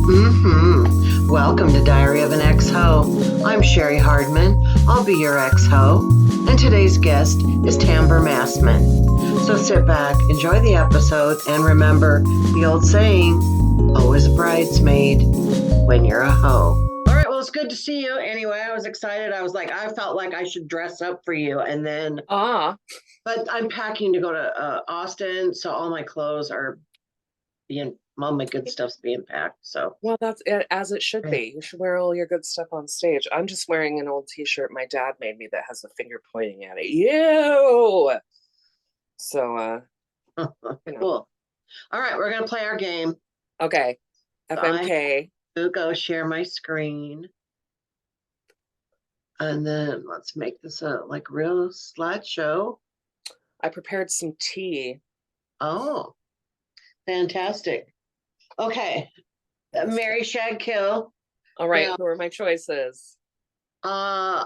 Welcome to Diary of an Ex-Ho. I'm Sherry Hardman. I'll be your ex-ho. And today's guest is Tambre Massman. So sit back, enjoy the episode, and remember the old saying, always a bridesmaid when you're a hoe. All right, well, it's good to see you. Anyway, I was excited. I felt like I should dress up for you. And then, but I'm packing to go to Austin, so all my clothes are all my good stuff's being packed. So, well, that's it, as it should be. You should wear all your good stuff on stage. I'm just wearing an old t-shirt my dad made me that has a finger pointing at it. Ew. So, cool. All right, we're gonna play our game. Okay. FMK. I'll go share my screen. And then let's make this a real slideshow. I prepared some tea. Oh, fantastic. Okay. Marry, shag, kill. All right, who are my choices? I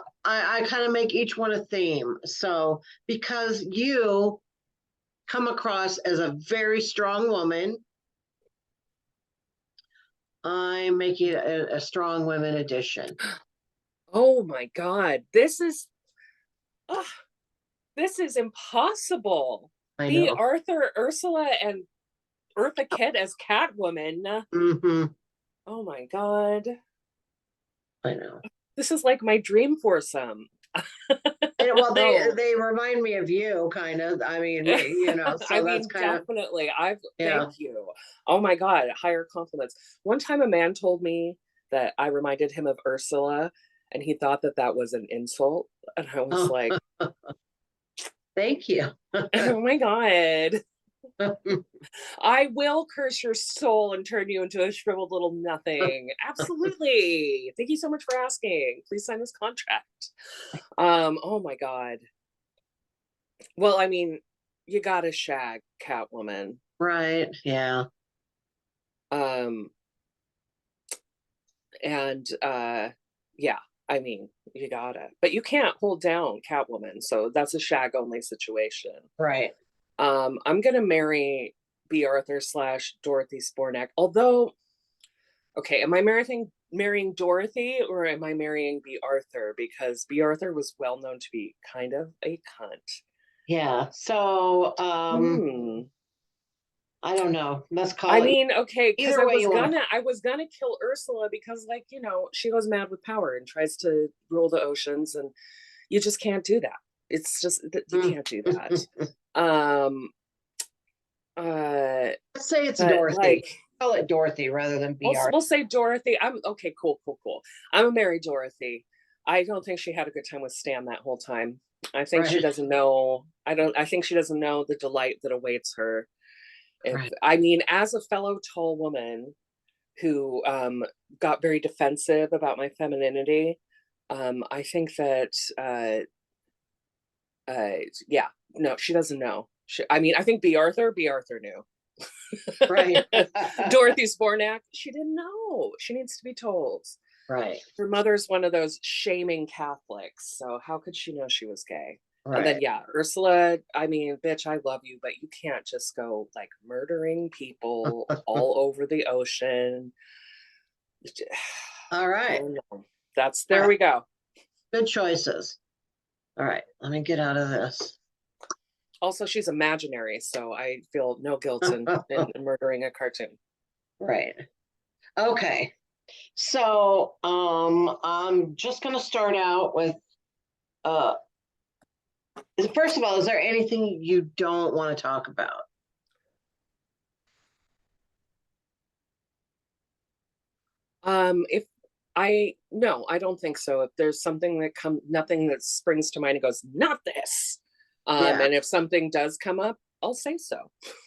kind of make each one a theme. So because you come across as a very strong woman, I'm making it a strong women edition. Oh my God. This is impossible. I Be know. Arthur, Ursula, and Eartha Kitt as Catwoman. Mm-hmm. Oh my God. I know. This is like my dream foursome. Well, they remind me of you, kind of. I mean, so I that's mean, kind definitely. of, Thank you. Oh my God, higher compliments. One time a man told me that I reminded him of Ursula, and he thought that was an insult. And I was like, thank you. oh my God. I will curse your soul and turn you into a shriveled little nothing. Absolutely. Thank you so much for asking. Please sign this contract. Oh my God. Well, I mean, you gotta shag Catwoman. Right. Yeah. And yeah, I mean, you gotta, but you can't hold down Catwoman, so that's a shag only situation. Right. I'm gonna marry B. Arthur / Dorothy Spornak. Although, okay, am I marrying Dorothy or am I marrying B. Arthur? Because B. Arthur was well known to be kind of a cunt. Yeah. So I don't know. Let's call it. I mean, okay, because I was gonna kill Ursula because, like, she goes mad with power and tries to rule the oceans, and you just can't do that. It's just you can't do that. Let's say it's Dorothy. Like, call it Dorothy rather than BR. We'll say Dorothy. I'm okay. Cool. I'm a marry Dorothy. I don't think she had a good time with Stan that whole time. I think she doesn't know. I think she doesn't know the delight that awaits her. I mean, as a fellow tall woman who got very defensive about my femininity, I think that yeah, no, she doesn't know. I think B. Arthur knew. Right. Dorothy Spornak, she didn't know. She needs to be told. Right. Her mother's one of those shaming Catholics, so how could she know she was gay? Right. And then, yeah, Ursula, I mean, bitch, I love you, but you can't just go like murdering people all over the ocean. All right. There we go. Good choices. All right, let me get out of this. Also, she's imaginary, so I feel no guilt in murdering a cartoon. Right. Okay. So I'm just gonna start out with first of all, is there anything you don't want to talk about? No, I don't think so. If there's something nothing that springs to mind and goes, not this. And if something does come up, I'll say so.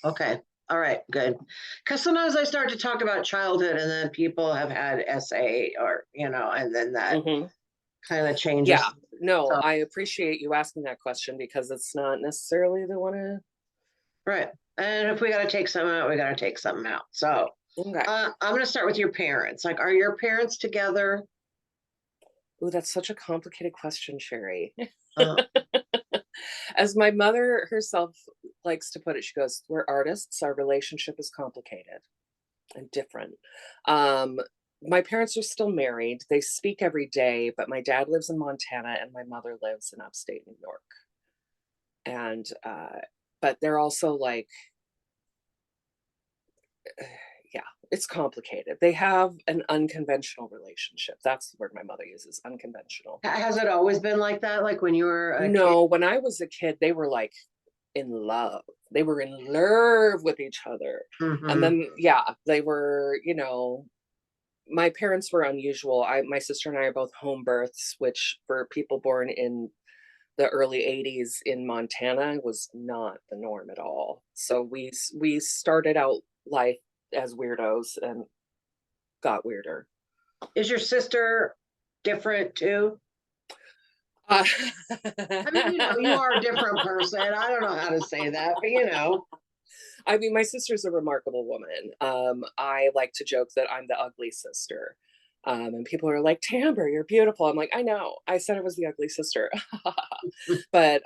Okay. All right, good. Because sometimes I start to talk about childhood and then people have had SA or, and then that kind of changes. Yeah, no, I appreciate you asking that question because it's not necessarily the one to. Right. And if we got to take something out, we got to take something out. So okay. I'm going to start with your parents. Like, are your parents together? Oh, that's such a complicated question, Sherry. As my mother herself likes to put it, she goes, we're artists. Our relationship is complicated. and different. Um, my parents are still married. They speak every day, but my dad lives in Montana and my mother lives in upstate New York. And but they're also like, yeah, it's complicated. They have an unconventional relationship. That's the word my mother uses, unconventional. Has it always been like that? Like when you were a kid? No, when I was a kid, they were like in love. They were in love with each other. And Mm-hmm. then, yeah, they were, my parents were unusual. My sister and I are both home births, which for people born in the early 80s in Montana was not the norm at all. So we started out life as weirdos and got weirder. Is your sister different too? Uh, I mean, you are a different person. I don't know how to say that, but. I mean, my sister's a remarkable woman. I like to joke that I'm the ugly sister. And people are like, Tambre, you're beautiful. I'm like, I know. I said I was the ugly sister. But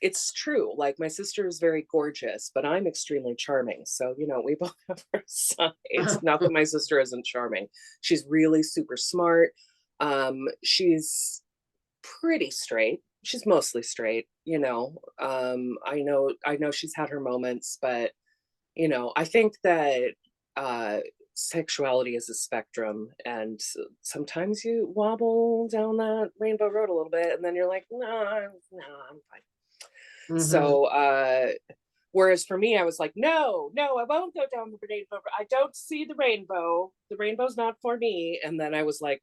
it's true. Like, my sister is very gorgeous, but I'm extremely charming. So, we both have our sides. Not that my sister isn't charming. She's really super smart. She's pretty straight. She's mostly straight, I know she's had her moments, but I think that uh sexuality is a spectrum, and sometimes you wobble down that rainbow road a little bit and then you're like, no, I'm fine. Mm-hmm. So whereas for me, I was like, no, I won't go down the rainbow. I don't see the rainbow. The rainbow's not for me. And then I was like,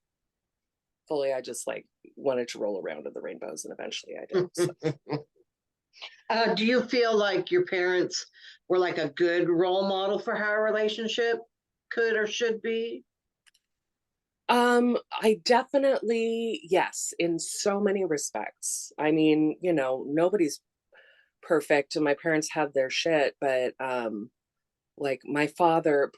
fully, I just like wanted to roll around in the rainbows, and eventually I did. So. Do you feel like your parents were like a good role model for how a relationship could or should be? I definitely, yes, in so many respects. I mean, nobody's perfect and my parents had their shit, but like my father,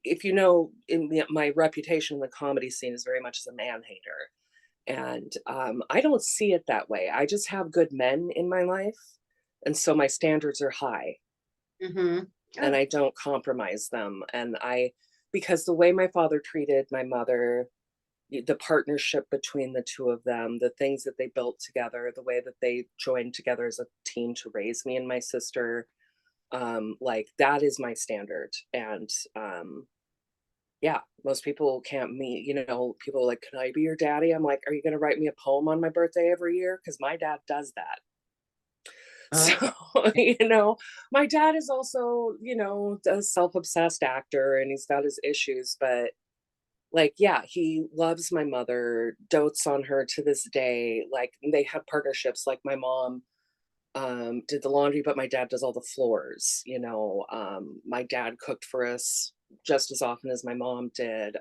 if my reputation in the comedy scene is very much as a man hater. And I don't see it that way. I just have good men in my life. And so my standards are high. Mm-hmm. And Oh, I don't compromise them. Because the way my father treated my mother, the partnership between the two of them, the things that they built together, the way that they joined together as a team to raise me and my sister, like that is my standard. And yeah, most people can't meet, people are like, can I be your daddy? I'm like, are you going to write me a poem on my birthday every year? Because my dad does that. So, uh, my dad is also, a self-obsessed actor and he's got his issues, but like, yeah, he loves my mother, dotes on her to this day. Like they had partnerships, like my mom did the laundry, but my dad does all the floors, my dad cooked for us just as often as my mom did.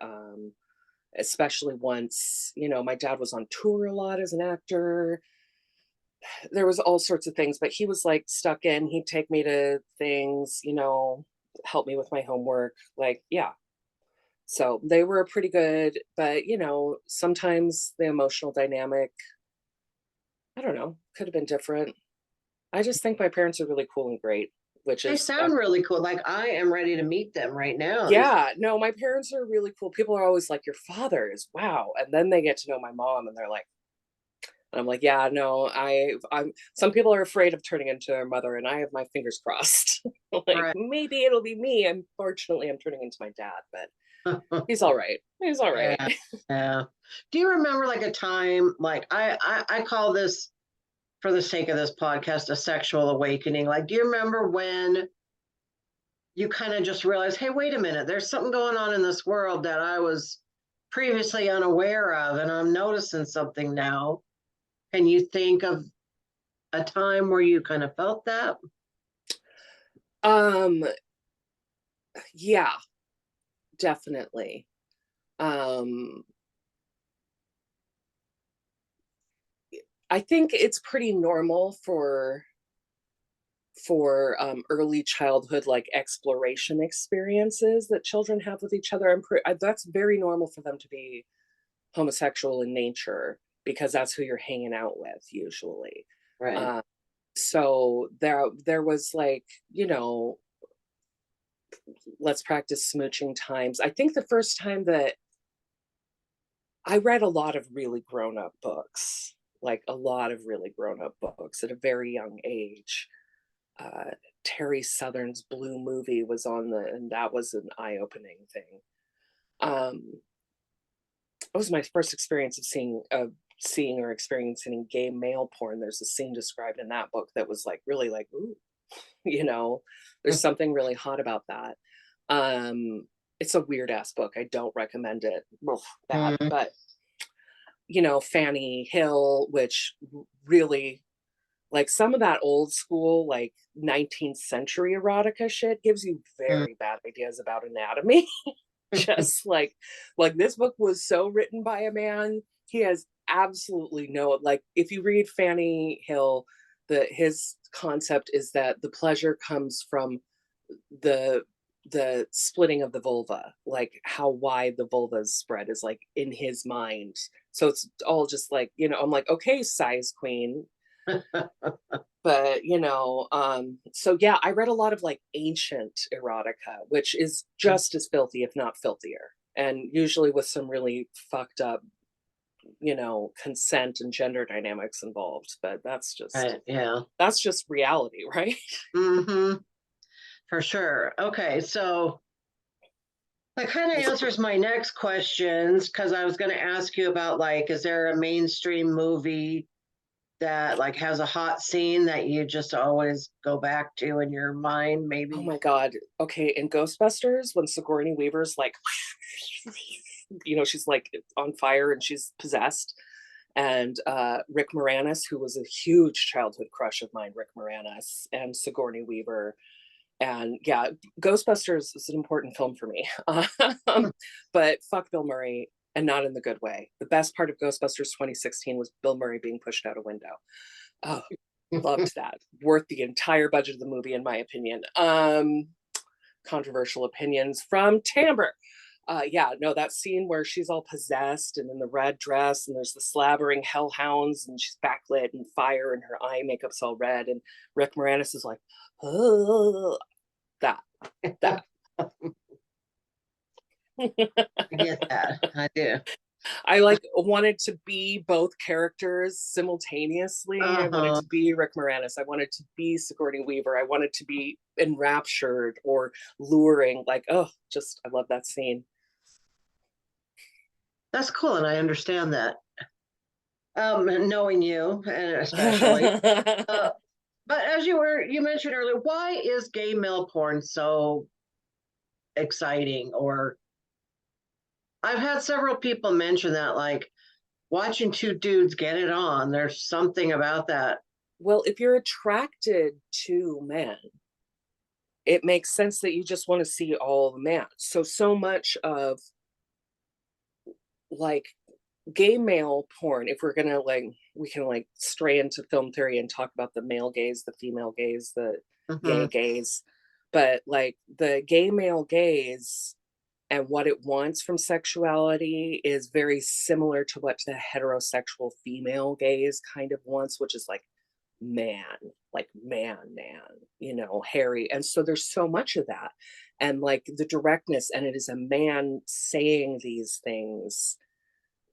Especially once, my dad was on tour a lot as an actor. There was all sorts of things, but he was like stuck in. He'd take me to things, help me with my homework. Like, yeah. So they were pretty good, but sometimes the emotional dynamic, I don't know, could have been different. I just think my parents are really cool and great, which they is sound really cool. Like I am ready to meet them right now. yeah, no, my parents are really cool. People are always like, your father is wow. And then they get to know my mom and they're like, and I'm like, yeah, no, I'm some people are afraid of turning into their mother, and I have my fingers crossed. Like Right. maybe it'll be me. Unfortunately, I'm turning into my dad, but he's all right. He's all right. Yeah. Yeah. Do you remember like a time like I call this for the sake of this podcast a sexual awakening? Like, do you remember when you kind of just realized, hey, wait a minute, there's something going on in this world that I was previously unaware of, and I'm noticing something now? Can you think of a time where you kind of felt that? Um, yeah, definitely. Um, I think it's pretty normal for early childhood like exploration experiences that children have with each other. That's very normal for them to be homosexual in nature because that's who you're hanging out with usually. Right. So there was like, let's practice smooching times. I think the first time that I read a lot of really grown up books, like a lot of really grown up books at a very young age. Uh, Terry Southern's Blue Movie was on and that was an eye opening thing. It was my first experience of seeing or experiencing gay male porn. There's a scene described in that book that was like really like, ooh, you know, there's something really hot about that. It's a weird ass book. I don't recommend it. Bad, but you know, Fanny Hill, which really like some of that old school like 19th century erotica shit gives you very bad ideas about anatomy. Just like this book was so written by a man. He has absolutely no, like if you read Fanny Hill, his concept is that the pleasure comes from the splitting of the vulva, like how wide the vulva is spread is like in his mind. So it's all just like, you know, I'm like, okay, size queen. But you know, so yeah, I read a lot of like ancient erotica, which is just as filthy, if not filthier, and usually with some really fucked up, you know, consent and gender dynamics involved. But that's just that's just reality, right? For sure. Okay, so that kind of answers my next questions, because I was going to ask you about like, is there a mainstream movie that like has a hot scene that you just always go back to in your mind, maybe? Oh my god. Okay, in Ghostbusters, when Sigourney Weaver's like, you know, she's like on fire and she's possessed, and Rick Moranis, who was a huge childhood crush of mine, Rick Moranis and Sigourney Weaver. And yeah, Ghostbusters is an important film for me. But fuck Bill Murray, and not in the good way. The best part of Ghostbusters 2016 was Bill Murray being pushed out a window. Oh, loved that. Worth the entire budget of the movie, in my opinion. Controversial opinions from Tambre. Yeah, no, that scene where she's all possessed and in the red dress and there's the slabbering hellhounds and she's backlit and fire and her eye makeup's all red and Rick Moranis is like, oh, that. I get that. I do. I like wanted to be both characters simultaneously. I wanted to be Rick Moranis. I wanted to be Sigourney Weaver. I wanted to be enraptured or luring. Like, oh, just I love that scene. That's cool, and I understand that. Knowing you, and especially. But as you mentioned earlier, why is gay male porn so exciting? Or I've had several people mention that, like watching two dudes get it on. There's something about that. Well, if you're attracted to men, it makes sense that you just want to see all the men. So much of like gay male porn, if we're gonna like, we can like stray into film theory and talk about the male gaze, the female gaze, the gay gaze, but like the gay male gaze and what it wants from sexuality is very similar to what the heterosexual female gaze kind of wants, which is like man, like man, you know, hairy. And so there's so much of that. And like the directness, and it is a man saying these things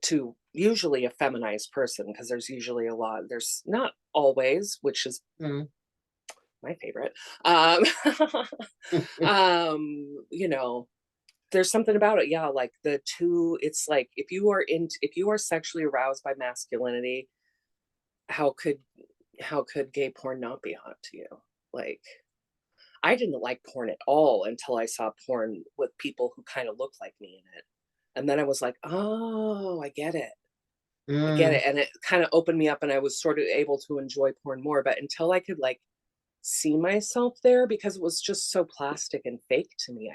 to usually a feminized person, because there's usually a lot, there's not always, which is my favorite. You know, there's something about it. Yeah, like the two, it's like if you are sexually aroused by masculinity, how could gay porn not be hot to you? Like I didn't like porn at all until I saw porn with people who kind of looked like me in it. And then I was like, oh, I get it. I get it. And it kind of opened me up and I was sort of able to enjoy porn more. But until I could like see myself there, because it was just so plastic and fake to me,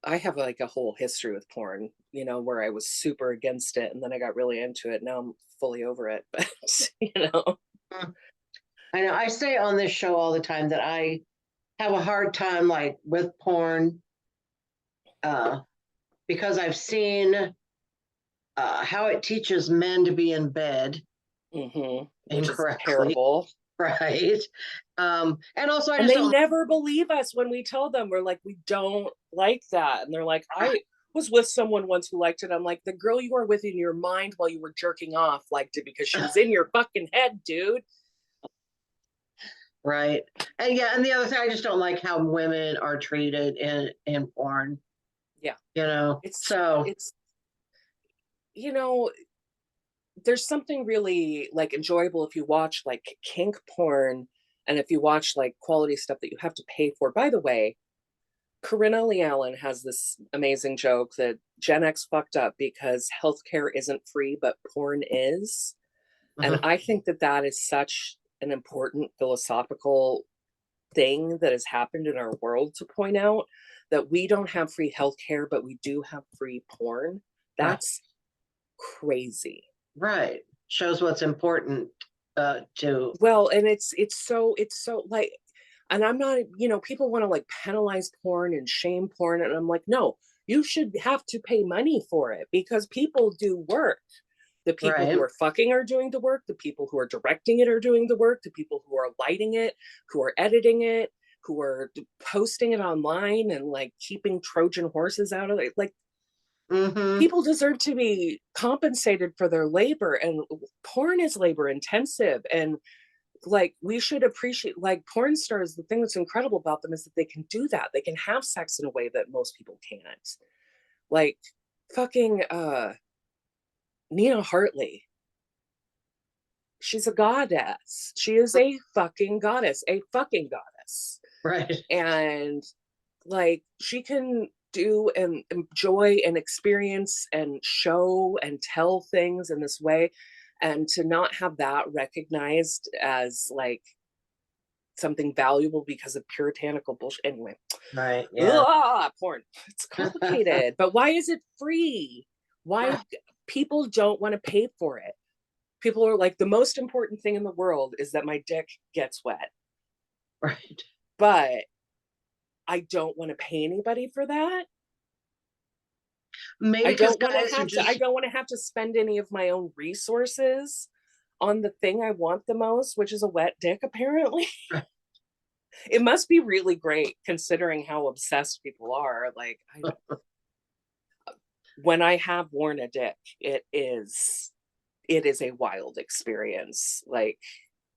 I have like a whole history with porn, you know, where I was super against it and then I got really into it. Now I'm fully over it. But, you know. I know I say on this show all the time that I have a hard time like with porn because I've seen how it teaches men to be in bed Which incorrectly. is terrible. Right. And also I And just they don't. never believe us when we tell them. We're like, we don't like that. And they're like, I was with someone once who liked it. I'm like, the girl you were with in your mind while you were jerking off liked it because she was in your fucking head, dude. Right. And yeah, and the other thing, I just don't like how women are treated in porn, Yeah. you know. It's So it's you know, there's something really like enjoyable if you watch like kink porn and if you watch like quality stuff that you have to pay for. By the way, Corinna Lee Allen has this amazing joke that Gen X fucked up because healthcare isn't free, but porn is. And I think that that is such an important philosophical thing that has happened in our world to point out that we don't have free healthcare, but we do have free porn. right, That's crazy. right. Shows what's important to. Well, and it's so like, and I'm not, people want to like penalize porn and shame porn, and I'm like, no, you should have to pay money for it because people do work. The people who Right. are fucking are doing the work, the people who are directing it are doing the work, the people who are lighting it, who are editing it, who are posting it online and like keeping Trojan horses out of it. Like, Mm-hmm. people deserve to be compensated for their labor, and porn is labor intensive. And like, we should appreciate, like, porn stars, the thing that's incredible about them is that they can do that. They can have sex in a way that most people can't. Like, fucking Nina Hartley, she's a goddess. She is a fucking goddess, a fucking goddess. Right. And like, she can do and enjoy and experience and show and tell things in this way, and to not have that recognized as like something valuable because of puritanical bullshit. Anyway, Right. Yeah. porn. It's complicated, but why is it free? Why people don't want to pay for it? People are like, the most important thing in the world is that my dick gets wet, Right. but I don't want to pay anybody for that. Maybe I because don't want to guys are have to. I just. don't want to have to spend any of my own resources on the thing I want the most, which is a wet dick. Apparently, it must be really great considering how obsessed people are. Like, when I have worn a dick, it is a wild experience. Like,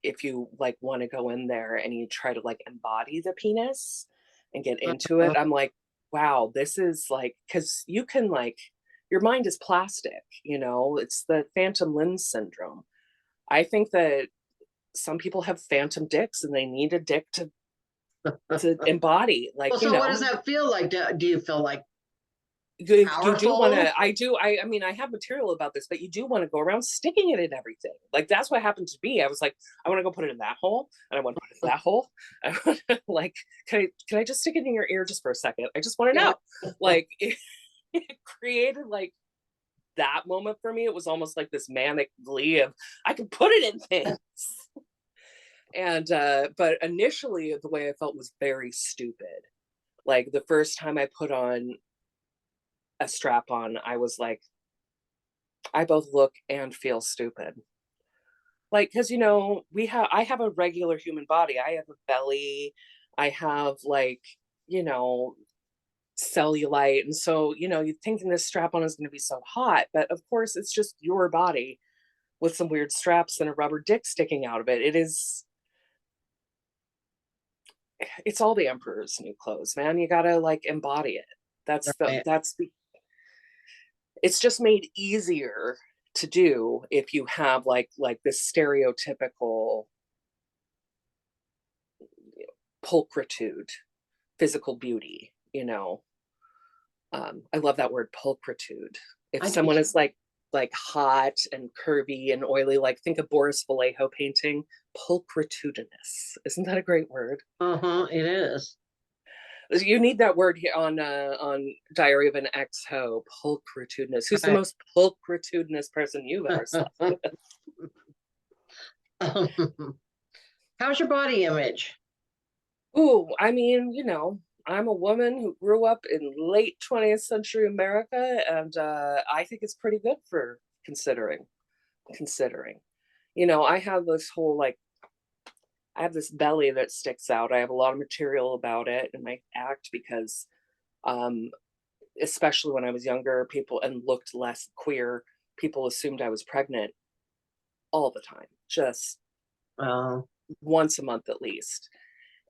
if you like want to go in there and you try to like embody the penis and get into it, I'm like, wow, this is like, because you can like, your mind is plastic, it's the phantom lens syndrome. I think that some people have phantom dicks and they need a dick to embody, like, Well, so what does that feel like? Do you feel like you do want powerful? to, I mean, I have material about this, but you do want to go around sticking it in everything. Like, that's what happened to me. I was like, I want to go put it in that hole, and I want to put it in that hole. I want to, like, can I just stick it in your ear just for a second? I just want to Yeah. know. Like, it created like that moment for me. It was almost like this manic glee of, I can put it in things. And but initially the way I felt was very stupid. Like, the first time I put on a strap on, I was like, I both look and feel stupid. Like, because I have a regular human body. I have a belly. I have like, you know, cellulite. And so, you're thinking this strap on is going to be so hot, but of course it's just your body with some weird straps and a rubber dick sticking out of it. It's all the emperor's new clothes, man. You gotta like embody it. Right. It's just made easier to do if you have like this stereotypical pulchritude, physical beauty. I love that word, pulchritude. If I do someone too. is like hot and curvy and oily, like, think of Boris Vallejo painting. Pulchritudinous, isn't that a great word? It is. You need that word here on Diary of an Ex-Ho. Pulchritudinous. Who's the Right. most pulchritudinous person you've ever slept with? How's your body image? Ooh, I mean, I'm a woman who grew up in late 20th century America, and I think it's pretty good for considering. I have this whole like I have this belly that sticks out. I have a lot of material about it in my act because, um, especially when I was younger, people and looked less queer, people assumed I was pregnant all the time, just Oh. once a month at least.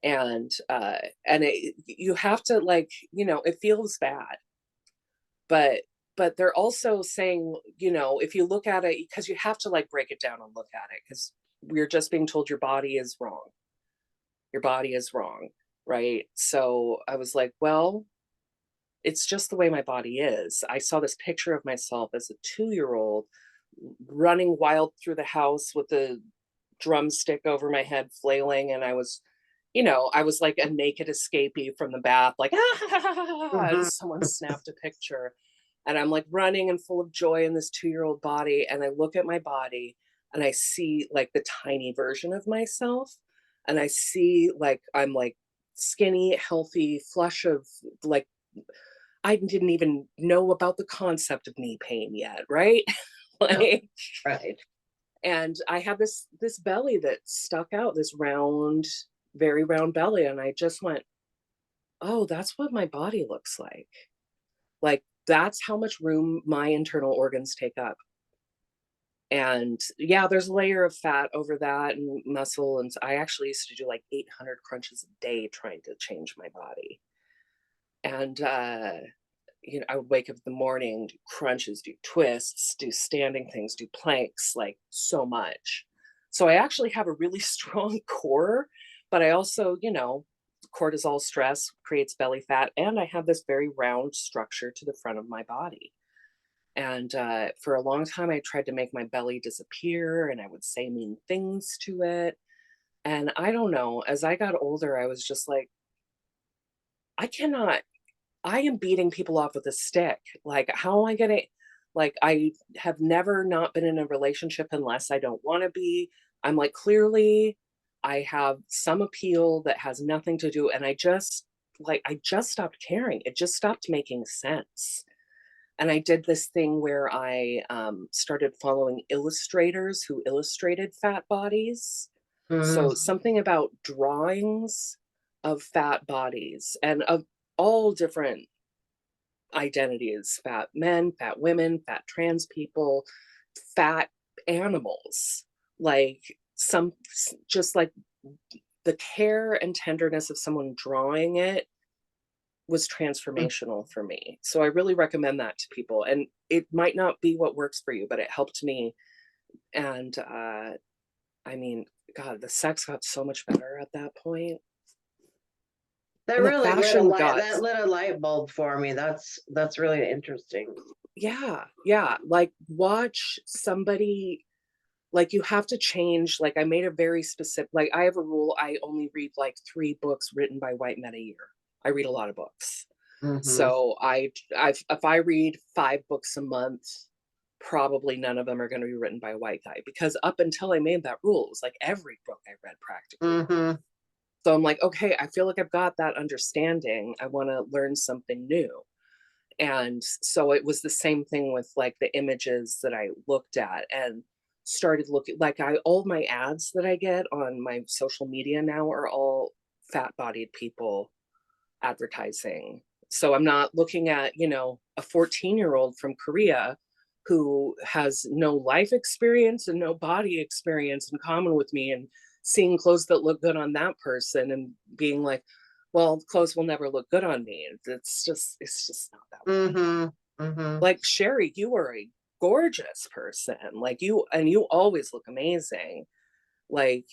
And you have to, like, it feels bad, but they're also saying, if you look at it, because you have to like break it down and look at it, because we're just being told your body is wrong. Your body is wrong, right? So I was like, well, it's just the way my body is. I saw this picture of myself as a 2-year-old running wild through the house with a drumstick over my head flailing, and I was like a naked escapee from the bath, like, ah, and Hmm. someone snapped a picture. And I'm like running and full of joy in this 2-year-old body. And I look at my body and I see like the tiny version of myself. And I see like I'm like skinny, healthy, flush of like, I didn't even know about the concept of knee pain yet, right? No. Like, Right. and I have this belly that stuck out, this round, very round belly. And I just went, oh, that's what my body looks like. Like, that's how much room my internal organs take up. And yeah, there's a layer of fat over that and muscle. And I actually used to do like 800 crunches a day trying to change my body. And, I would wake up in the morning, do crunches, do twists, do standing things, do planks, like so much. So I actually have a really strong core, but I also, cortisol stress creates belly fat. And I have this very round structure to the front of my body. And for a long time, I tried to make my belly disappear and I would say mean things to it. And I don't know, as I got older, I was just like, I cannot, I am beating people off with a stick. Like, how am I going to, like, I have never not been in a relationship unless I don't want to be. I'm like, clearly, I have some appeal that has nothing to do. And I just stopped caring. It just stopped making sense. And I did this thing where I started following illustrators who illustrated fat bodies. Hmm. So something about drawings of fat bodies and of all different identities: fat men, fat women, fat trans people, fat animals. Like, just like the care and tenderness of someone drawing it was transformational for me. So I really recommend that to people. And it might not be what works for you, but it helped me. And I mean, God, the sex got so much better at that point. That And the really lit a fashion light. got, That lit a light bulb for me. That's really interesting. yeah, yeah. Like, watch somebody, like, you have to change. Like, I made a very specific, like, I have a rule. I only read like 3 books written by white men a year. I read a lot of books. Hmm. So if I read 5 books a month, probably none of them are going to be written by a white guy, because up until I made that rule, it was like every book I read practically. Hmm. So I'm like, okay, I feel like I've got that understanding. I want to learn something new. And so it was the same thing with like the images that I looked at and started looking, like, all my ads that I get on my social media now are all fat bodied people advertising. So I'm not looking at, a 14-year-old from Korea who has no life experience and no body experience in common with me, and seeing clothes that look good on that person and being like, well, clothes will never look good on me. It's just not that way. Hmm. Hmm. Like, Sherry, you are a gorgeous person. Like, you always look amazing. Like,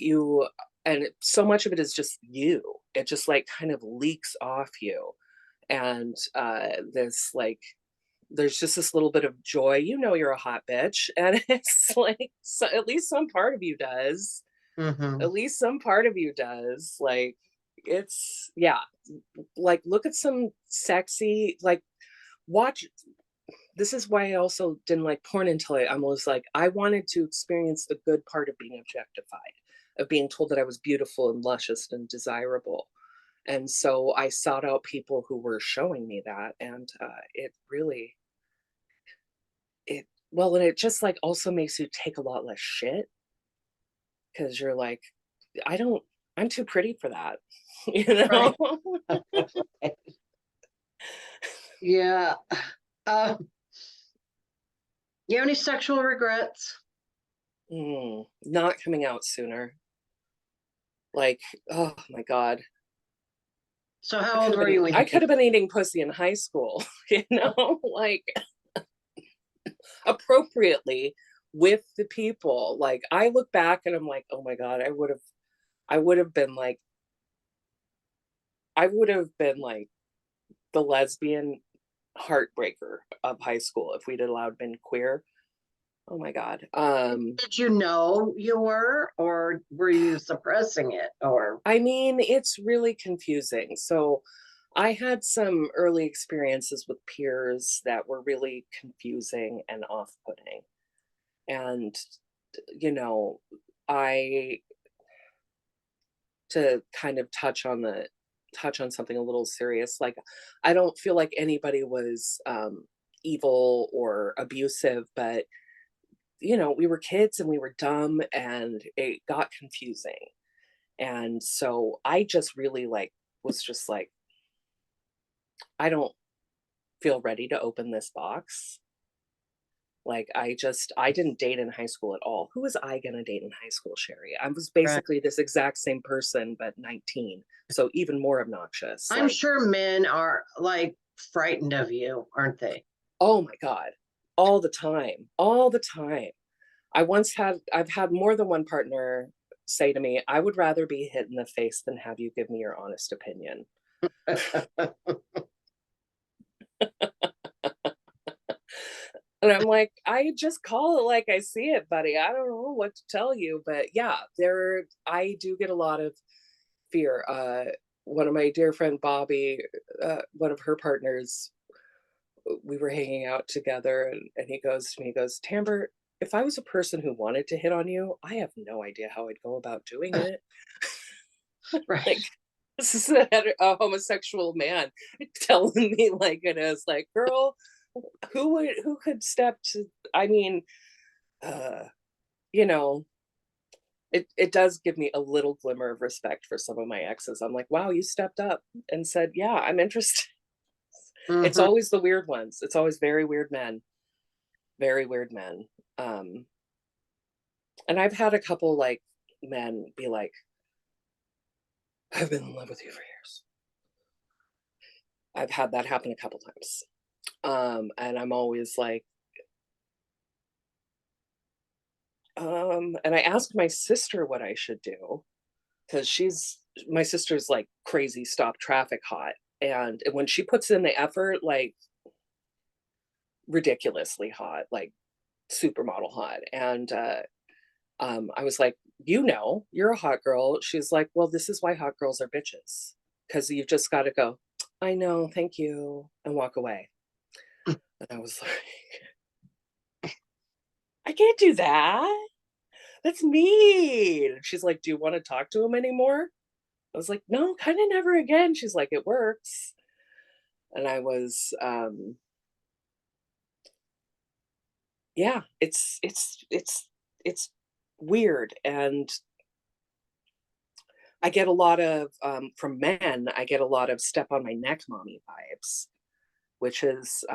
and so much of it is just you. It just like kind of leaks off you. And this like there's just this little bit of joy. You're a hot bitch. And it's like, so at least some part of you does. Hmm. At least some part of you does. Like, it's, yeah. Like, look at some sexy, like, watch. This is why I also didn't like porn until I was like, I wanted to experience the good part of being objectified, of being told that I was beautiful and luscious and desirable. And so I sought out people who were showing me that. And it really, and it just like also makes you take a lot less shit, because you're like, I don't. I'm too pretty for that, you know? Right. Yeah. Uh, you have any sexual regrets? Not coming out sooner. Like, oh my God. So how old were you when I you could have been eating pussy in high school, you know, like appropriately with the people. Like I look back and I'm like, oh my God, I would have been like, I would have been like the lesbian heartbreaker of high school if we'd allowed men queer. Oh my God. did you know you were, or were you suppressing it, or I mean, it's really confusing. So I had some early experiences with peers that were really confusing and off-putting. And, you know, I to kind of touch on something a little serious, like I don't feel like anybody was evil or abusive, but you know, we were kids and we were dumb and it got confusing. And so I just really like was just like, I don't feel ready to open this box. Like I didn't date in high school at all. Who was I gonna date in high school, Sherry? I was right? basically this exact same person, but 19. So even more obnoxious. I'm Like, sure men are like frightened of you, aren't they? oh my God, all the time, all the time. I've had more than one partner say to me, I would rather be hit in the face than have you give me your honest opinion. And I'm like, I just call it like I see it, buddy. I don't know what to tell you. But yeah, I do get a lot of fear. One of my dear friend Bobby, one of her partners, we were hanging out together and he goes to me, he goes, Tamber, if I was a person who wanted to hit on you, I have no idea how I'd go about doing it. Right. Like, this is a homosexual man telling me like it is. Like, girl, who could step to? I mean, uh, you know, it does give me a little glimmer of respect for some of my exes. I'm like, wow, you stepped up and said, yeah, I'm interested. It's Hmm. always the weird ones. It's always very weird men, very weird men. Um, and I've had a couple like men be like, I've been in love with you for years. I've had that happen a couple times. And I'm always like, and I asked my sister what I should do because my sister's like crazy stop traffic hot. And when she puts in the effort, like ridiculously hot, like supermodel hot. And I was like, you know, you're a hot girl. She's like, well, this is why hot girls are bitches because you've just got to go, I know, thank you, and walk away. And I was like, I can't do that. That's mean. She's like, do you want to talk to him anymore? I was like, no, kind of never again. She's like, it works. And I was, yeah, it's weird. And I get a lot of, from men, I get a lot of step on my neck mommy vibes, which is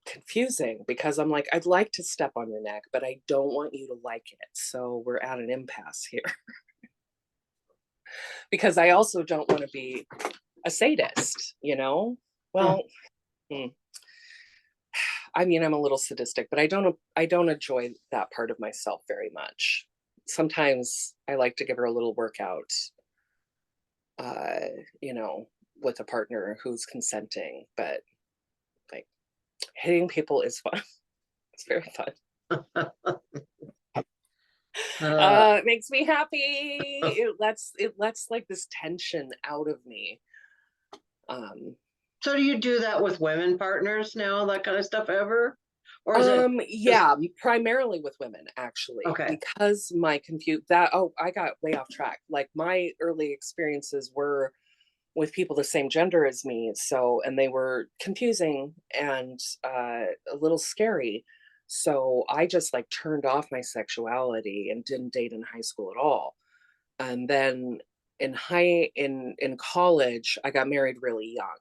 confusing because I'm like, I'd like to step on your neck, but I don't want you to like it. So we're at an impasse here because I also don't want to be a sadist, you know? Mm. Well, hmm, I mean, I'm a little sadistic, but I don't enjoy that part of myself very much. Sometimes I like to give her a little workout, uh, you know, with a partner who's consenting, but like hitting people is fun. It's very fun. Uh, It makes me happy. It lets like this tension out of me. Um, so do you do that with women partners now, that kind of stuff ever? Or is it just yeah, primarily with women actually, okay? because my compute that oh, I got way off track. Like my early experiences were with people the same gender as me, so and they were confusing and a little scary. So I just like turned off my sexuality and didn't date in high school at all. And then in college, I got married really young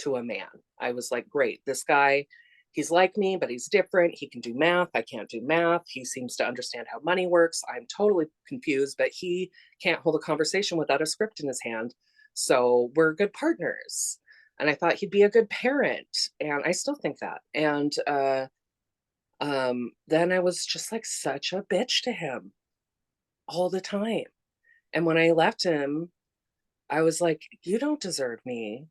to a man. I was like, great, this guy, he's like me, but he's different. He can do math. I can't do math. He seems to understand how money works. I'm totally confused, but he can't hold a conversation without a script in his hand. So we're good partners. And I thought he'd be a good parent. And I still think that. And then I was just like such a bitch to him all the time. And when I left him, I was like, you don't deserve me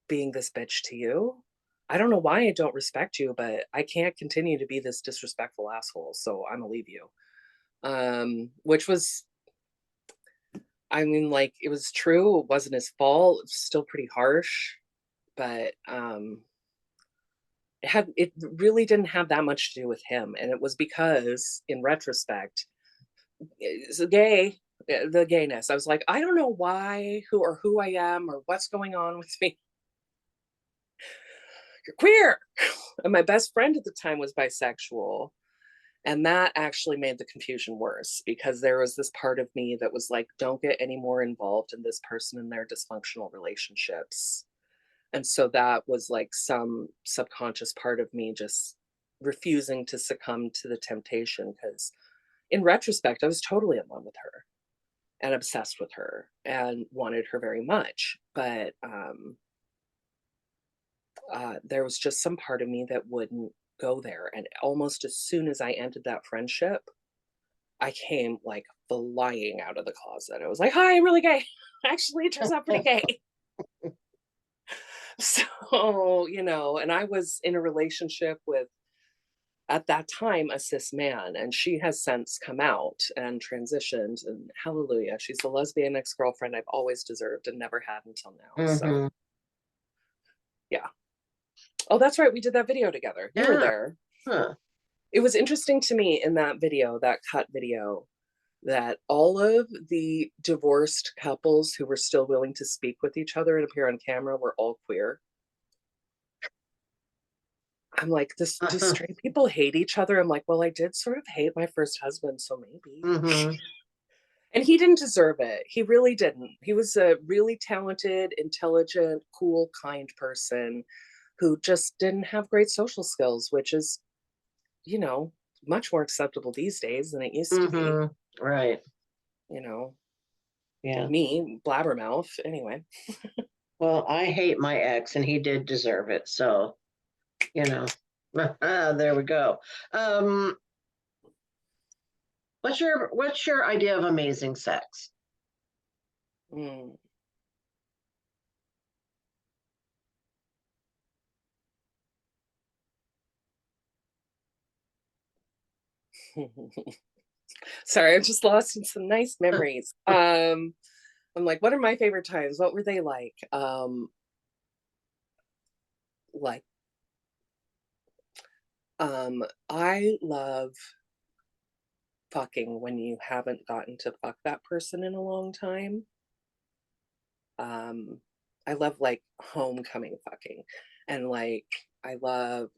being this bitch to you. I don't know why I don't respect you, but I can't continue to be this disrespectful asshole. So I'm gonna leave you. Which was, I mean, like it was true. It wasn't his fault. It was still pretty harsh, but it really didn't have that much to do with him. And it was because in retrospect, it's the gayness. I was like, I don't know why, who I am or what's going on with me. You're queer. And my best friend at the time was bisexual. And that actually made the confusion worse because there was this part of me that was like, don't get any more involved in this person and their dysfunctional relationships. And so that was like some subconscious part of me just refusing to succumb to the temptation because in retrospect, I was totally in love with her and obsessed with her and wanted her very much. But there was just some part of me that wouldn't go there. And almost as soon as I ended that friendship, I came like flying out of the closet. I was like, hi, I'm really gay. Actually, it turns out pretty gay. So, and I was in a relationship with, at that time, a cis man, and she has since come out and transitioned. And hallelujah, she's the lesbian ex girlfriend I've always deserved and never had until now. Mm-hmm. So, yeah. Oh, that's right. We did that video together. You were there. Huh. It was interesting to me in that video, that cut video, that all of the divorced couples who were still willing to speak with each other and appear on camera were all queer. I'm like, do straight people hate each other? I'm like, well, I did sort of hate my first husband, so maybe. Mm-hmm. And he didn't deserve it. He really didn't. He was a really talented, intelligent, cool, kind person who just didn't have great social skills, which is, much more acceptable these days than it used to be. Right. Yeah. Me, blabbermouth, anyway. Well, I hate my ex, and he did deserve it. So, there we go. What's your idea of amazing sex? Mm. Sorry, I'm just lost in some nice memories. I'm like, what are my favorite times? What were they like? Like, I love fucking when you haven't gotten to fuck that person in a long time. I love like homecoming fucking, and like I love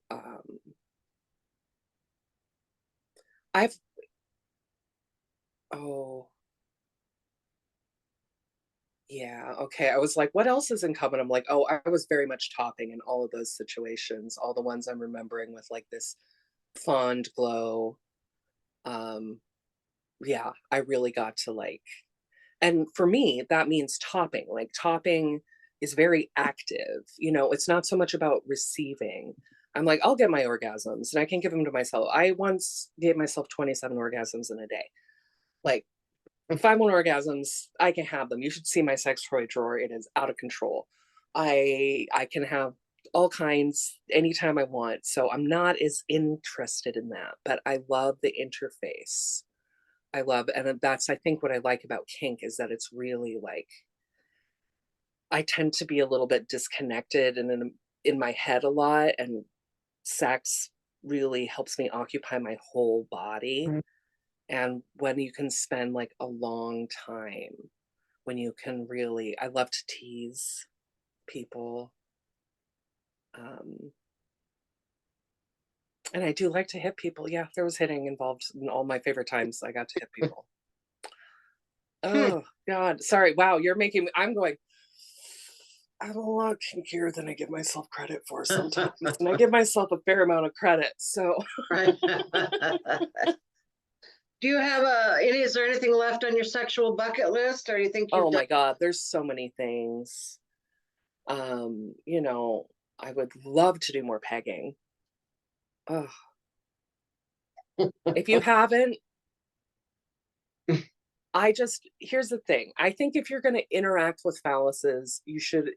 I've oh yeah, okay. I was like, what else is in common? I'm like, oh, I was very much topping in all of those situations, all the ones I'm remembering with like this fond glow. Um, yeah, I really got to like, and for me, that means topping. Like topping is very active. It's not so much about receiving. I'm like, I'll get my orgasms and I can give them to myself. I once gave myself 27 orgasms in a day. Like, if I want orgasms, I can have them. You should see my sex toy drawer. It is out of control. I can have all kinds anytime I want. So I'm not as interested in that, but I love the interface. And that's, I think, what I like about kink is that it's really like, I tend to be a little bit disconnected and in my head a lot, and sex really helps me occupy my whole body. And when you can spend like a long time, when you can really, I love to tease people. And I do like to hit people. Yeah, there was hitting involved in all my favorite times I got to hit people. Oh God. Sorry. Wow. You're making me, I'm going, I'm a lot kinkier than I give myself credit for sometimes. And I give myself a fair amount of credit. So Right. Do you have is there anything left on your sexual bucket list, or do you think you've oh done? my God, there's so many things. You know, I would love to do more pegging. Oh, if you haven't, here's the thing. I think if you're going to interact with phalluses, you should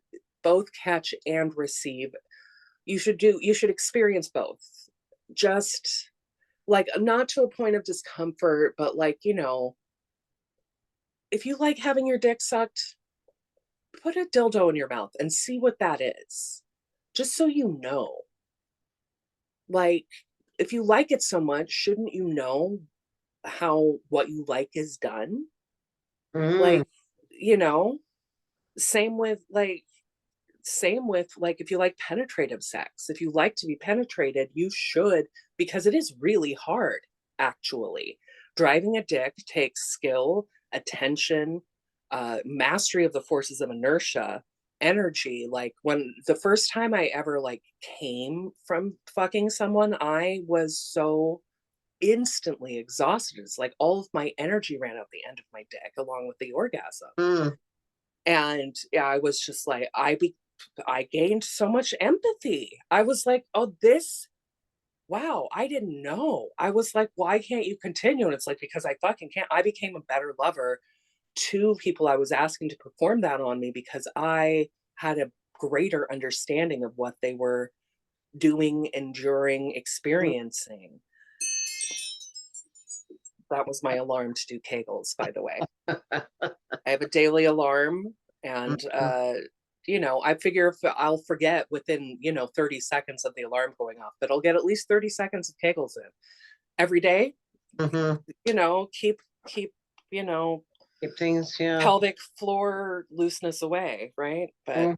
both catch and receive. You should experience both. Just like not to a point of discomfort, but like, if you like having your dick sucked, put a dildo in your mouth and see what that is. Just so you know. Like, if you like it so much, shouldn't you know how what you like is done? Mm, Like, you know, same with like if you like penetrative sex, if you like to be penetrated, you should, because it is really hard, actually. Driving a dick takes skill, attention, mastery of the forces of inertia, energy. Like when the first time I ever like came from fucking someone, I was so instantly exhausted. It's like all of my energy ran out the end of my dick along with the orgasm. mm. And yeah, I was just like, I gained so much empathy. I was like, oh, wow, I didn't know. I was like, why can't you continue? And it's like, because I fucking can't. I became a better lover to people I was asking to perform that on me because I had a greater understanding of what they were doing, enduring, experiencing. That was my alarm to do Kegels, by the way. I have a daily alarm, and I figure if I'll forget within 30 seconds of the alarm going off, but I'll get at least 30 seconds of Kegels in every day. Mm-hmm. Keep you know Keep things, yeah. pelvic floor looseness away, right? But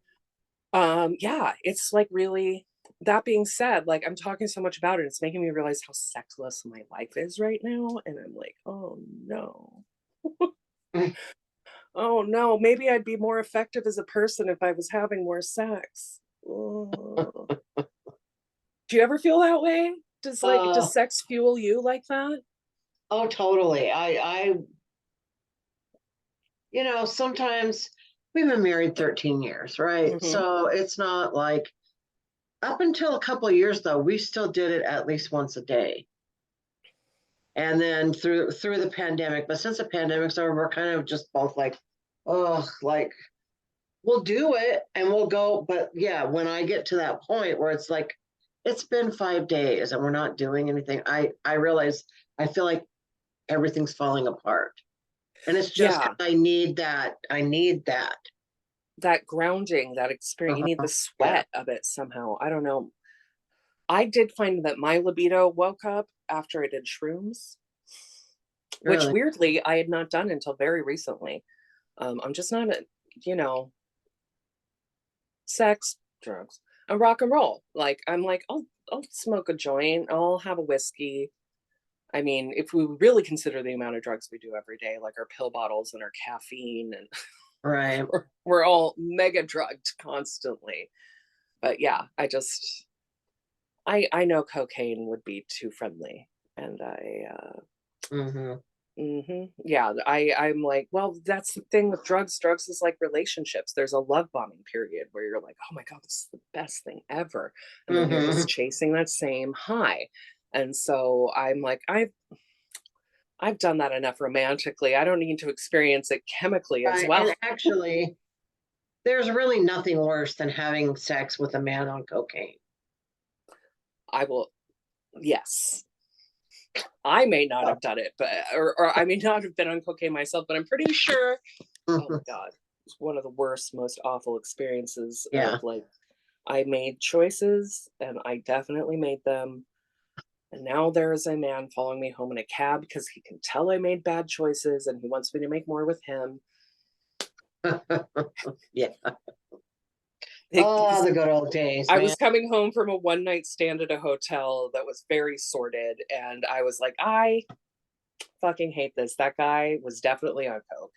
yeah, it's like really. That being said, like I'm talking so much about it, it's making me realize how sexless my life is right now, and I'm like, oh no. Mm. Oh no, maybe I'd be more effective as a person if I was having more sex. Oh. Do you ever feel that way? Does Uh, sex fuel you like that? oh, totally. Sometimes we've been married 13 years, right? Mm-hmm. So it's not like up until a couple of years though, we still did it at least once a day. And then through the pandemic, but since the pandemic's over, we're kind of just both like, oh, like we'll do it and we'll go. But yeah, when I get to that point where it's like, it's been 5 days and we're not doing anything, I realize I feel like everything's falling apart. And it's just 'cause Yeah, I need that. I need that. that grounding, that experience. You need the Uh-huh. Yeah. sweat of it somehow. I don't know. I did find that my libido woke up after I did shrooms, which Really. weirdly I had not done until very recently. I'm just not you know, sex, drugs, and rock and roll. Like I'm like, I'll smoke a joint, I'll have a whiskey. I mean, if we really consider the amount of drugs we do every day, like our pill bottles and our caffeine, and Right. we're all mega drugged constantly. But yeah, I know cocaine would be too friendly, and Mm-hmm. yeah, I'm like, well, that's the thing with drugs. Drugs is like relationships. There's a love bombing period where you're like, oh my God, this is the best thing ever. And then you're Mm-hmm. just chasing that same high. And so I'm like, I've done that enough romantically. I don't need to experience it chemically as Right. well. And actually, there's really nothing worse than having sex with a man on cocaine. I will, yes. I may not Oh. have done it, but or I may not have been on cocaine myself, but I'm pretty sure. Oh my God. It's one of the worst, most awful experiences of Yeah. like I made choices and I definitely made them. And now there is a man following me home in a cab because he can tell I made bad choices and he wants me to make more with him. Yeah. It, Oh, the good old days, I man. was coming home from a one night stand at a hotel that was very sordid, and I was like, I fucking hate this. That guy was definitely on coke.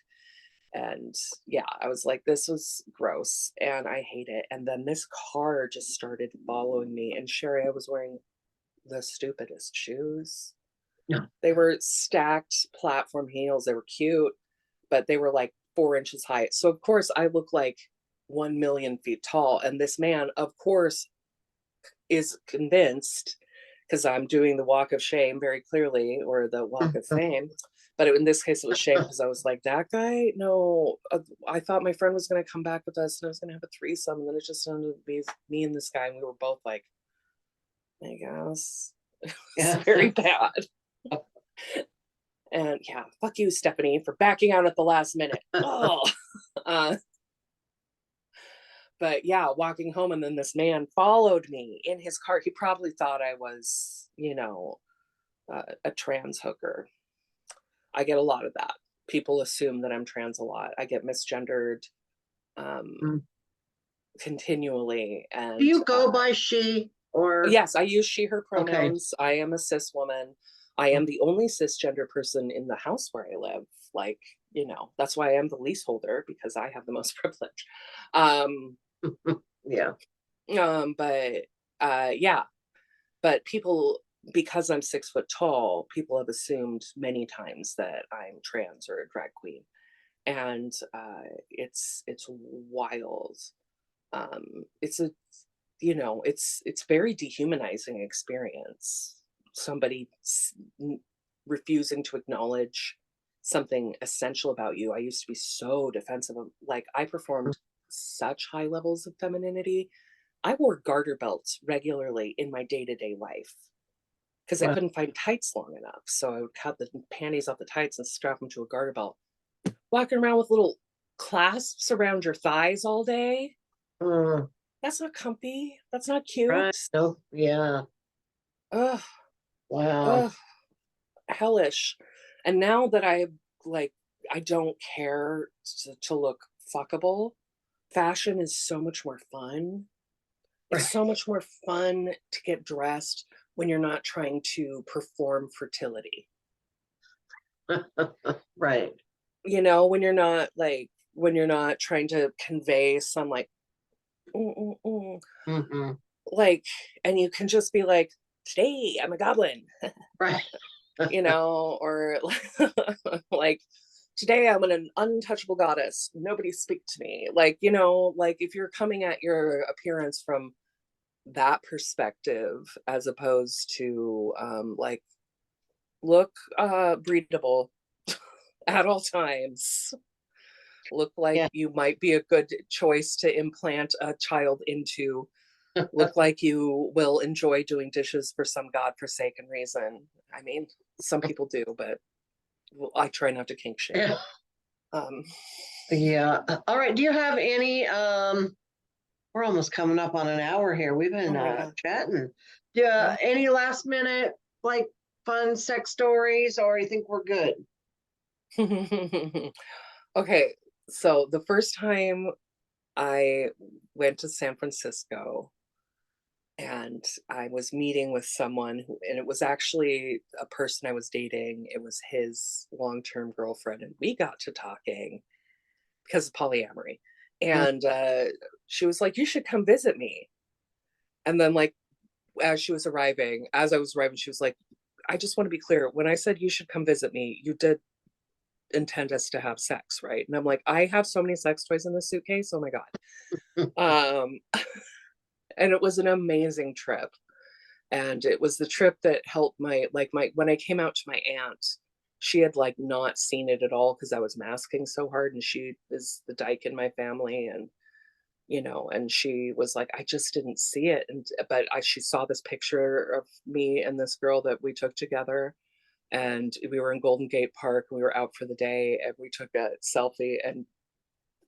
And yeah, I was like, this was gross and I hate it. And then this car just started following me. And Sherry, I was wearing the stupidest shoes. Yeah. They were stacked platform heels. They were cute, but they were like 4 inches high. So of course I look like 1 million feet tall. And this man, of course, is convinced, because I'm doing the walk of shame very clearly, or the walk of fame. But in this case, it was shame, because I was like, that guy, no, I thought my friend was going to come back with us and I was going to have a threesome. And then it just ended up being me and this guy. And we were both like, I guess. It's very bad. And yeah, fuck you, Stephanie, for backing out at the last minute. Oh, but yeah, walking home, and then this man followed me in his car. He probably thought I was, a trans hooker. I get a lot of that. People assume that I'm trans a lot. I get misgendered continually. And do you go by she or? Yes, I use she, her pronouns. Okay. I am a cis woman. I am the only cisgender person in the house where I live. Like, that's why I am the leaseholder, because I have the most privilege. Yeah. But yeah, but people, because I'm 6 foot tall, people have assumed many times that I'm trans or a drag queen. And it's wild. It's a, it's very dehumanizing experience. Somebody refusing to acknowledge something essential about you. I used to be so defensive of, like, I performed such high levels of femininity. I wore garter belts regularly in my day-to-day life because I couldn't find tights long enough. So I would cut the panties off the tights and strap them to a garter belt. Walking around with little clasps around your thighs all day. That's not comfy. That's not cute. Right. No. Yeah. Ugh. Wow. Ugh. Hellish. And now that I don't care to look fuckable, fashion is so much more fun. It's so much more fun to get dressed when you're not trying to perform fertility. Right. When you're not trying to convey some like, like, and you can just be like, today I'm a goblin. Right. Or like, today I'm an untouchable goddess. Nobody speak to me. Like, like if you're coming at your appearance from that perspective, as opposed to like, look breedable at all times, look like you might be a good choice to implant a child into, look like you will enjoy doing dishes for some godforsaken reason. I mean, some people do, but I try not to kink shame. Yeah. All right. Do you have any we're almost coming up on an hour here. We've been chatting. Yeah. Any last minute like fun sex stories, or you think we're good? Okay. So the first time I went to San Francisco, and I was meeting with someone and it was actually a person I was dating. It was his long-term girlfriend, and we got to talking because of polyamory. And she was like, you should come visit me. And then, like, as I was arriving, she was like, I just want to be clear. When I said you should come visit me, you did intend us to have sex, right? And I'm like, I have so many sex toys in this suitcase. Oh my God. And it was an amazing trip. And it was the trip that helped when I came out to my aunt, she had like not seen it at all because I was masking so hard, and she is the dyke in my family. And and she was like, I just didn't see it. But she saw this picture of me and this girl that we took together, and we were in Golden Gate Park, and we were out for the day, and we took a selfie, and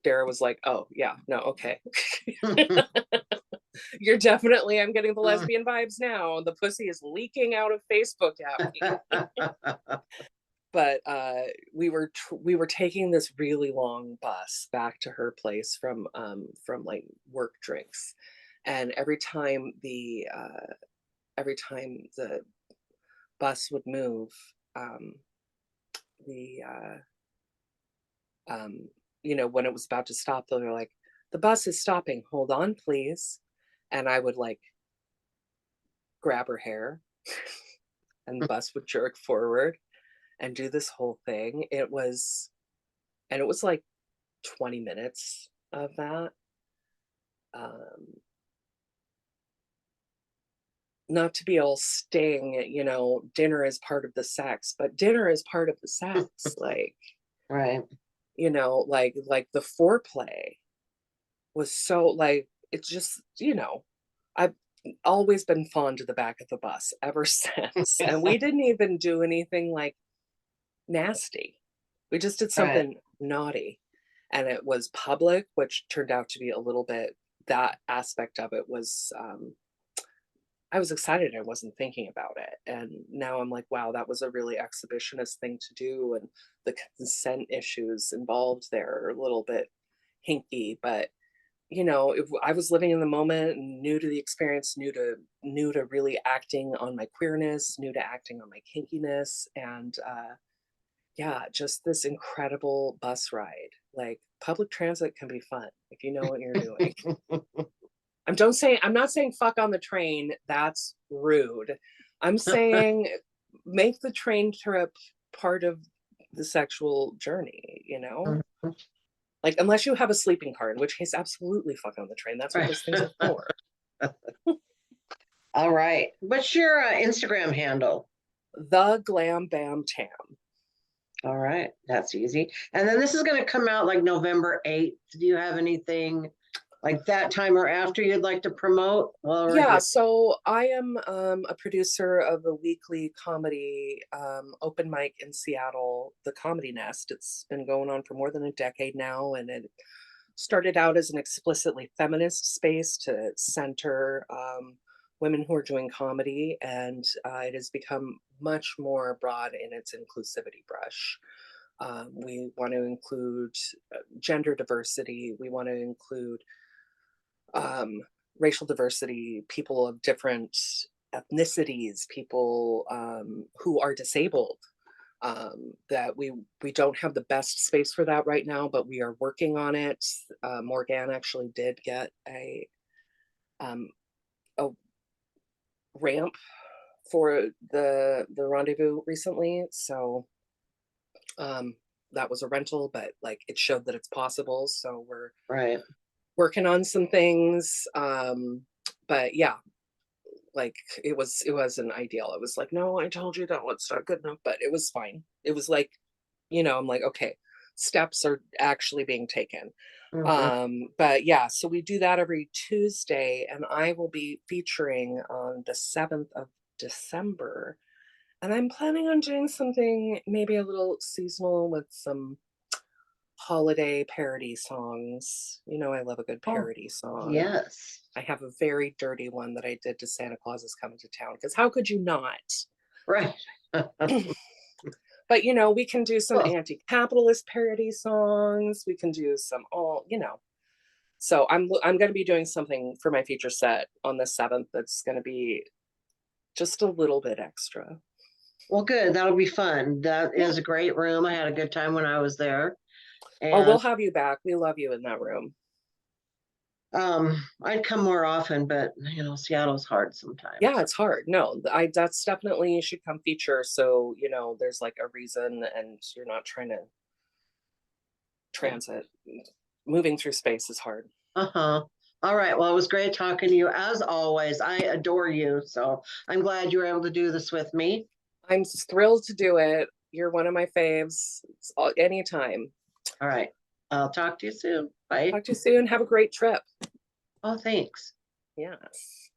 Dara was like, oh yeah, no, okay. I'm getting the lesbian vibes now. The pussy is leaking out of Facebook at me. But we were taking this really long bus back to her place from like work drinks, and every time the bus would move, the when it was about to stop, they were like, the bus is stopping, hold on, please. And I would like grab her hair and the bus would jerk forward and do this whole thing. It was like 20 minutes of that. Not to be all sting, dinner is part of the sex, but dinner is part of the sex. Like, right. Like the foreplay was so like, it's just, I've always been fond of the back of the bus ever since. And we didn't even do anything like nasty. We just did something naughty. And it was public, which turned out to be a little bit, that aspect of it was, I was excited. I wasn't thinking about it. And now I'm like, wow, that was a really exhibitionist thing to do. And the consent issues involved there are a little bit hinky, but if I was living in the moment and new to the experience, new to really acting on my queerness, new to acting on my kinkiness, and yeah, just this incredible bus ride. Like, public transit can be fun if you know what you're doing. I'm not saying fuck on the train. That's rude. I'm saying make the train trip part of the sexual journey, Mhm. Like, unless you have a sleeping car, in which case absolutely fuck on the train. That's what those things are for. All right. What's your Instagram handle? The Glam Bam Tam. All right. That's easy. And then this is going to come out like November 8th. Do you have anything like that time or after you'd like to promote? Yeah, so I am a producer of a weekly comedy open mic in Seattle, The Comedy Nest. It's been going on for more than a decade now, and it started out as an explicitly feminist space to center women who are doing comedy, and it has become much more broad in its inclusivity brush. We want to include gender diversity. We want to include racial diversity, people of different ethnicities, people who are disabled. That we don't have the best space for that right now, but we are working on it. Morgan actually did get a ramp for the rendezvous recently, so that was a rental, but like it showed that it's possible. So we're working on some things. But yeah, like it wasn't ideal. It was like, no, I told you that it's not good enough, but it was fine. It was like, I'm like, okay, steps are actually being taken. But yeah, so we do that every Tuesday, and I will be featuring on the 7th of December. And I'm planning on doing something maybe a little seasonal with some holiday parody songs. I love a good parody song. Yes. I have a very dirty one that I did to Santa Claus is Coming to Town, because how could you not? Right. But we can do some anti-capitalist parody songs. We can do some So I'm going to be doing something for my feature set on the 7th that's going to be just a little bit extra. Well, good. That'll be fun. That is a great room. I had a good time when I was there. And we'll have you back. We love you in that room. I'd come more often, but Seattle's hard sometimes. Yeah, it's hard. No, that's definitely, you should come feature. So, there's like a reason, and you're not trying to transit. Moving through space is hard. All right. Well, it was great talking to you as always. I adore you. So I'm glad you were able to do this with me. I'm thrilled to do it. You're one of my faves. It's anytime. All right. I'll talk to you soon. Bye. Talk to you soon. Have a great trip. Oh, thanks. Yes.